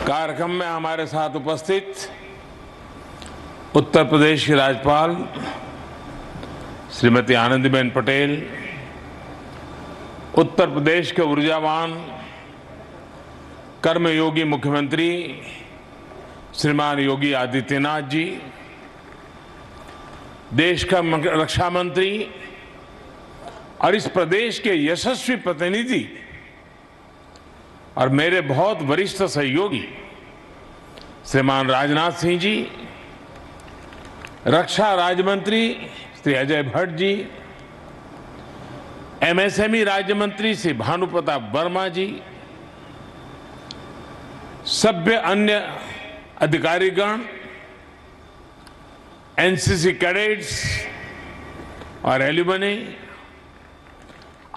कार्यक्रम में हमारे साथ उपस्थित उत्तर प्रदेश की राज्यपाल श्रीमती आनंदीबेन पटेल, उत्तर प्रदेश के ऊर्जावान कर्मयोगी मुख्यमंत्री श्रीमान योगी आदित्यनाथ जी, देश का रक्षा मंत्री और इस प्रदेश के यशस्वी प्रतिनिधि और मेरे बहुत वरिष्ठ सहयोगी श्रीमान राजनाथ सिंह जी, रक्षा राज्य मंत्री श्री अजय भट्ट जी, एमएसएमई राज्य मंत्री श्री भानु प्रताप वर्मा जी, सभ्य अन्य अधिकारीगण, एनसीसी कैडेट्स और एल्यूमनी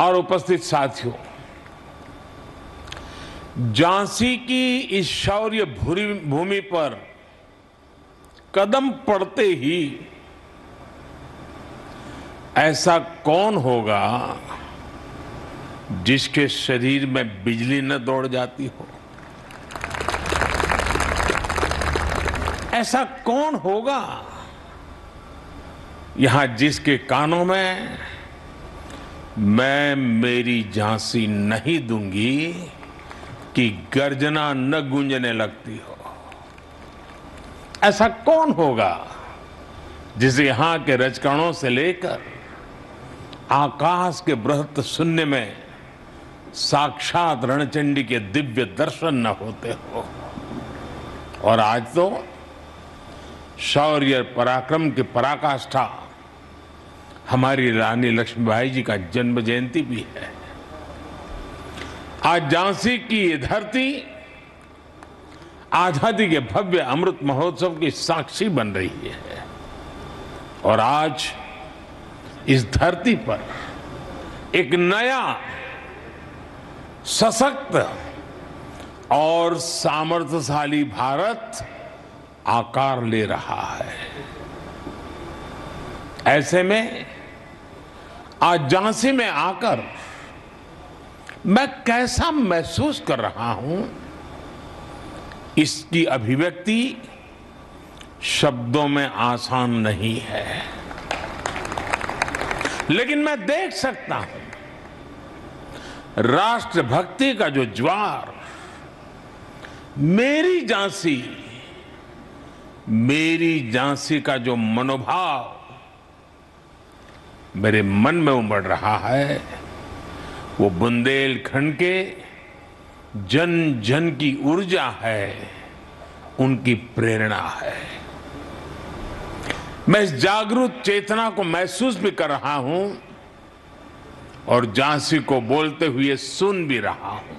और उपस्थित साथियों, झांसी की इस शौर्य भूमि पर कदम पड़ते ही ऐसा कौन होगा जिसके शरीर में बिजली न दौड़ जाती हो? ऐसा कौन होगा यहां जिसके कानों में मैं मेरी झांसी नहीं दूंगी कि गर्जना न गूंजने लगती हो? ऐसा कौन होगा जिसे यहां के रजकणों से लेकर आकाश के बृहत शून्य में साक्षात रणचंडी के दिव्य दर्शन न होते हो? और आज तो शौर्य पराक्रम की पराकाष्ठा हमारी रानी लक्ष्मीबाई जी का जन्म जयंती भी है। आज झांसी की ये धरती आजादी के भव्य अमृत महोत्सव की साक्षी बन रही है और आज इस धरती पर एक नया सशक्त और सामर्थ्यशाली भारत आकार ले रहा है। ऐसे में आज झांसी में आकर मैं कैसा महसूस कर रहा हूं, इसकी अभिव्यक्ति शब्दों में आसान नहीं है, लेकिन मैं देख सकता हूं राष्ट्रभक्ति का जो ज्वार मेरी झांसी का जो मनोभाव मेरे मन में उमड़ रहा है, वो बुंदेलखंड के जन जन की ऊर्जा है, उनकी प्रेरणा है। मैं इस जागरूक चेतना को महसूस भी कर रहा हूं और झांसी को बोलते हुए सुन भी रहा हूं।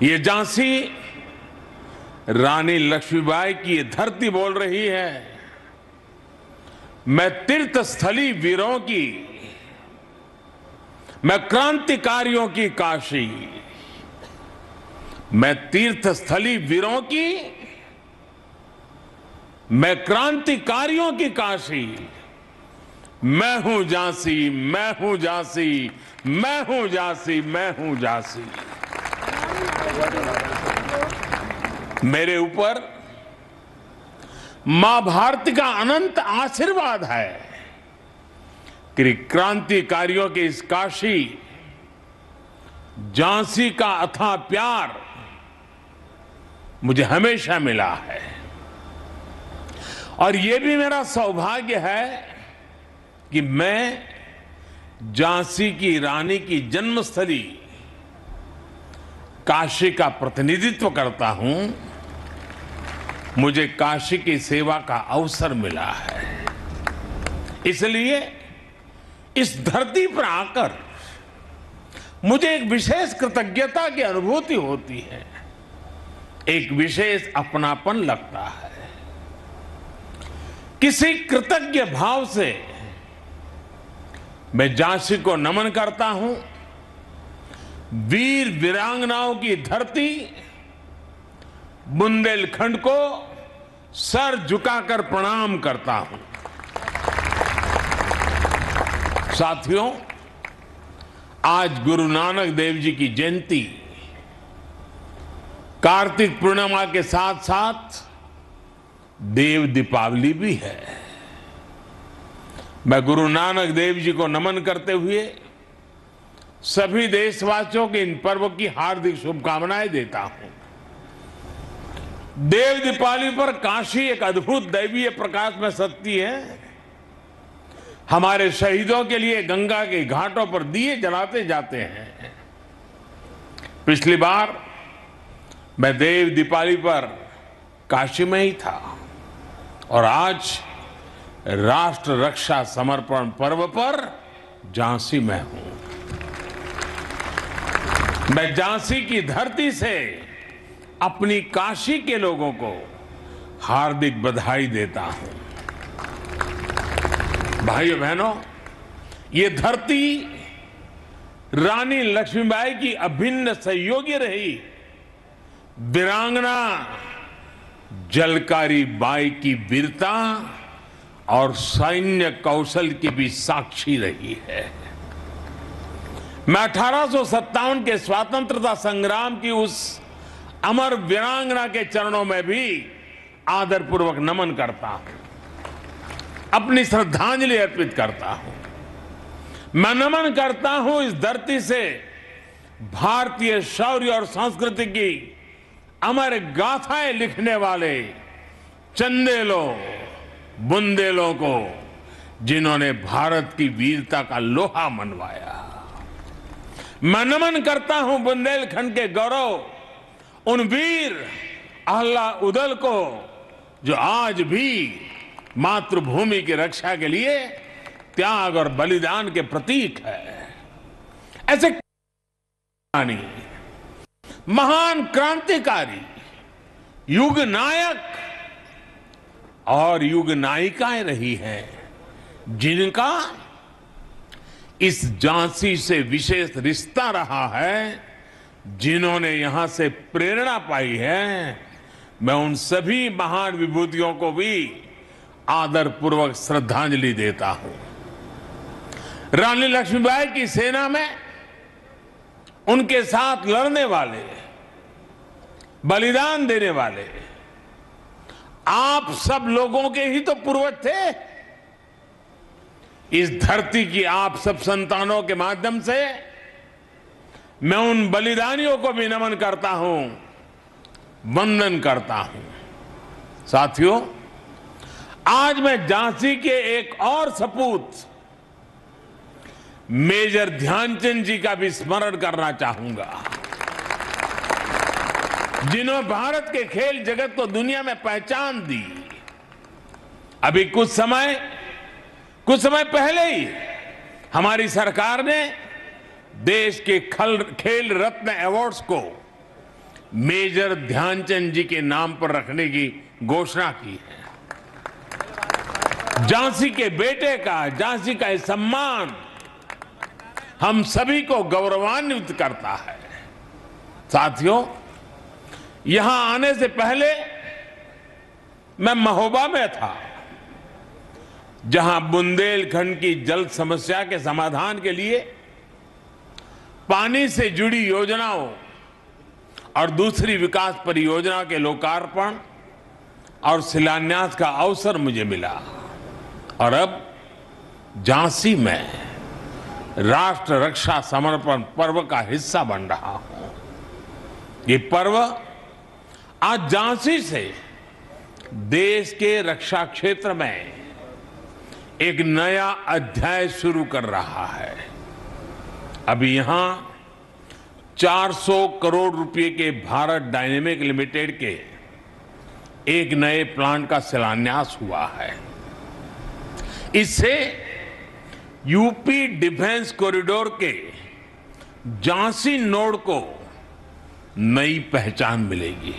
ये झांसी रानी लक्ष्मीबाई की ये धरती बोल रही है, मैं तीर्थस्थली वीरों की, मैं क्रांतिकारियों की काशी, मैं तीर्थस्थली वीरों की, मैं क्रांतिकारियों की काशी, मैं हूं झांसी, मैं हूं झांसी, मैं हूं झांसी, मैं हूं झांसी। मेरे ऊपर मां भारती का अनंत आशीर्वाद है कि क्रांतिकारियों के इस काशी झांसी का अथाह प्यार मुझे हमेशा मिला है और यह भी मेरा सौभाग्य है कि मैं झांसी की रानी की जन्मस्थली काशी का प्रतिनिधित्व करता हूं। मुझे काशी की सेवा का अवसर मिला है, इसलिए इस धरती पर आकर मुझे एक विशेष कृतज्ञता की अनुभूति होती है, एक विशेष अपनापन लगता है। किसी कृतज्ञ भाव से मैं झांसी को नमन करता हूं। वीर वीरांगनाओं की धरती बुंदेलखंड को सर झुकाकर प्रणाम करता हूं। साथियों, आज गुरु नानक देव जी की जयंती कार्तिक पूर्णिमा के साथ साथ देव दीपावली भी है। मैं गुरु नानक देव जी को नमन करते हुए सभी देशवासियों के इन पर्व की हार्दिक शुभकामनाएं देता हूं। देव दीपावली पर काशी एक अद्भुत दैवीय प्रकाश में सजती है। हमारे शहीदों के लिए गंगा के घाटों पर दिए जलाते जाते हैं। पिछली बार मैं देव दीपावली पर काशी में ही था और आज राष्ट्र रक्षा समर्पण पर्व पर झांसी में हूं। मैं झांसी की धरती से अपनी काशी के लोगों को हार्दिक बधाई देता हूं। भाइयों बहनों, ये धरती रानी लक्ष्मीबाई की अभिन्न सहयोगी रही। वीरांगना झलकारी बाई की वीरता और सैन्य कौशल की भी साक्षी रही है। मैं 1857 के स्वतंत्रता संग्राम की उस अमर वीरांगना के चरणों में भी आदरपूर्वक नमन करता हूं, अपनी श्रद्धांजलि अर्पित करता हूं। मैं नमन करता हूं इस धरती से भारतीय शौर्य और संस्कृति की अमर गाथाएं लिखने वाले चंदेलों बुंदेलों को, जिन्होंने भारत की वीरता का लोहा मनवाया। मैं नमन करता हूं बुंदेलखंड के गौरव उन वीर अहला उदल को, जो आज भी मातृभूमि की रक्षा के लिए त्याग और बलिदान के प्रतीक है। ऐसे महान क्रांतिकारी, युग नायक और युग नायिकाएं रही हैं, जिनका इस झांसी से विशेष रिश्ता रहा है, जिन्होंने यहां से प्रेरणा पाई है। मैं उन सभी महान विभूतियों को भी आदरपूर्वक श्रद्धांजलि देता हूं। रानी लक्ष्मीबाई की सेना में उनके साथ लड़ने वाले, बलिदान देने वाले आप सब लोगों के ही तो पूर्वज थे। इस धरती की आप सब संतानों के माध्यम से मैं उन बलिदानियों को भी नमन करता हूं, वंदन करता हूं। साथियों, आज मैं झांसी के एक और सपूत मेजर ध्यानचंद जी का भी स्मरण करना चाहूंगा, जिन्होंने भारत के खेल जगत को दुनिया में पहचान दी। अभी कुछ समय पहले ही हमारी सरकार ने देश के खेल रत्न अवार्ड्स को मेजर ध्यानचंद जी के नाम पर रखने की घोषणा की है। झांसी के बेटे का, झांसी का यह सम्मान हम सभी को गौरवान्वित करता है। साथियों, यहां आने से पहले मैं महोबा में था, जहां बुंदेलखंड की जल समस्या के समाधान के लिए पानी से जुड़ी योजनाओं और दूसरी विकास परियोजना के लोकार्पण और शिलान्यास का अवसर मुझे मिला। और अब झांसी में राष्ट्र रक्षा समर्पण पर्व का हिस्सा बन रहा हूं। ये पर्व आज झांसी से देश के रक्षा क्षेत्र में एक नया अध्याय शुरू कर रहा है। अभी यहां 400 करोड़ रुपए के भारत डायनेमिक लिमिटेड के एक नए प्लांट का शिलान्यास हुआ है। इससे यूपी डिफेंस कॉरिडोर के झांसी नोड को नई पहचान मिलेगी।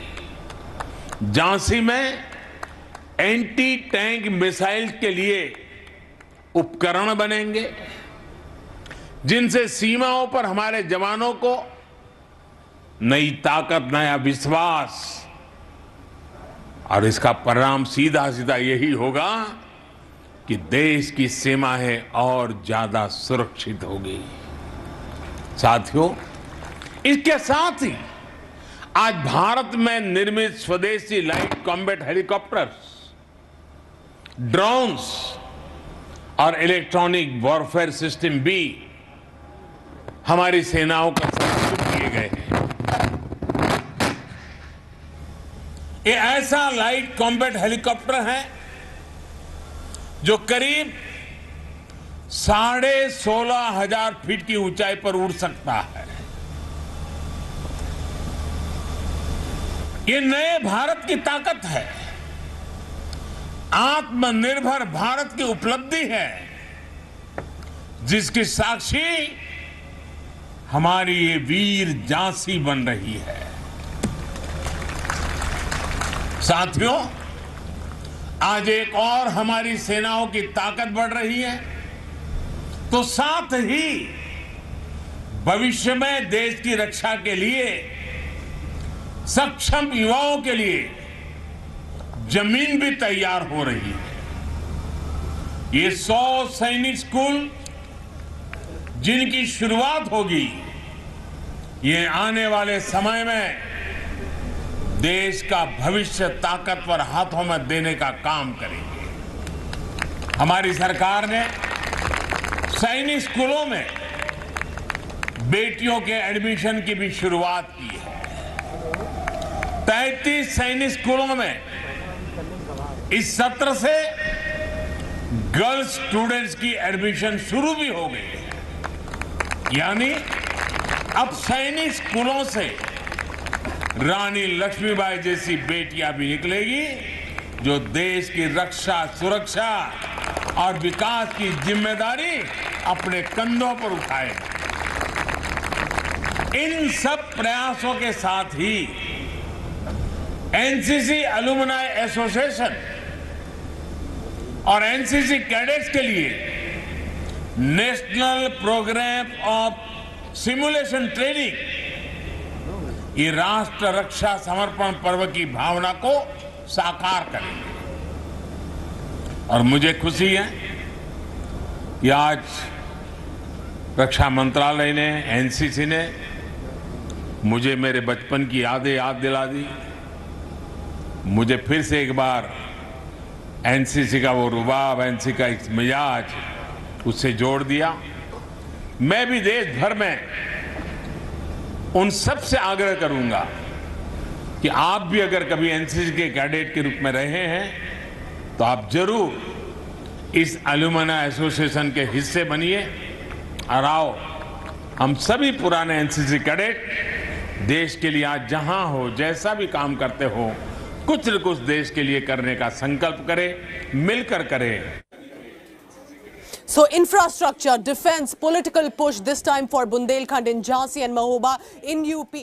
झांसी में एंटी टैंक मिसाइल के लिए उपकरण बनेंगे, जिनसे सीमाओं पर हमारे जवानों को नई ताकत, नया विश्वास, और इसका परिणाम सीधा सीधा यही होगा कि देश की सीमाएं और ज्यादा सुरक्षित होगी। साथियों, इसके साथ ही आज भारत में निर्मित स्वदेशी लाइट कॉम्बैट हेलीकॉप्टर्स, ड्रोन्स और इलेक्ट्रॉनिक वॉरफेयर सिस्टम भी हमारी सेनाओं का समर्पित किए गए हैं। ये ऐसा लाइट कॉम्बैट हेलीकॉप्टर है जो करीब 16,500 फीट की ऊंचाई पर उड़ सकता है। ये नए भारत की ताकत है, आत्मनिर्भर भारत की उपलब्धि है, जिसकी साक्षी हमारी ये वीर झांसी बन रही है। साथियों, आज एक और हमारी सेनाओं की ताकत बढ़ रही है, तो साथ ही भविष्य में देश की रक्षा के लिए सक्षम युवाओं के लिए जमीन भी तैयार हो रही है। ये 100 सैनिक स्कूल जिनकी शुरुआत होगी, ये आने वाले समय में देश का भविष्य ताकतवर हाथों में देने का काम करेंगे। हमारी सरकार ने सैनिक स्कूलों में बेटियों के एडमिशन की भी शुरुआत की है। 33 सैनिक स्कूलों में इस सत्र से गर्ल्स स्टूडेंट्स की एडमिशन शुरू भी हो गई है। यानी अब सैनिक स्कूलों से रानी लक्ष्मीबाई जैसी बेटियां भी निकलेगी, जो देश की रक्षा, सुरक्षा और विकास की जिम्मेदारी अपने कंधों पर उठाए। इन सब प्रयासों के साथ ही एनसीसी एलुमनाई एसोसिएशन और एनसीसी कैडेट्स के लिए national programme of simulation training ये राष्ट्र रक्षा समर्पण पर्व की भावना को साकार करेंगे। और मुझे खुशी है कि आज रक्षा मंत्रालय ने, एनसीसी ने मुझे मेरे बचपन की यादें याद दिला दी। मुझे फिर से एक बार एनसीसी का वो रुबाब, एनसीसी का एक मिजाज उससे जोड़ दिया। मैं भी देश भर में उन सब से आग्रह करूंगा कि आप भी अगर कभी एनसीसी के कैडेट के रूप में रहे हैं तो आप जरूर इस एलुमनाई एसोसिएशन के हिस्से बनिए और आओ हम सभी पुराने एनसीसी कैडेट देश के लिए आज जहां हो, जैसा भी काम करते हो, कुछ न कुछ देश के लिए करने का संकल्प करें, मिलकर करें। So infrastructure, defense, political push this time for Bundelkhand in Jhansi and Mahoba in UP.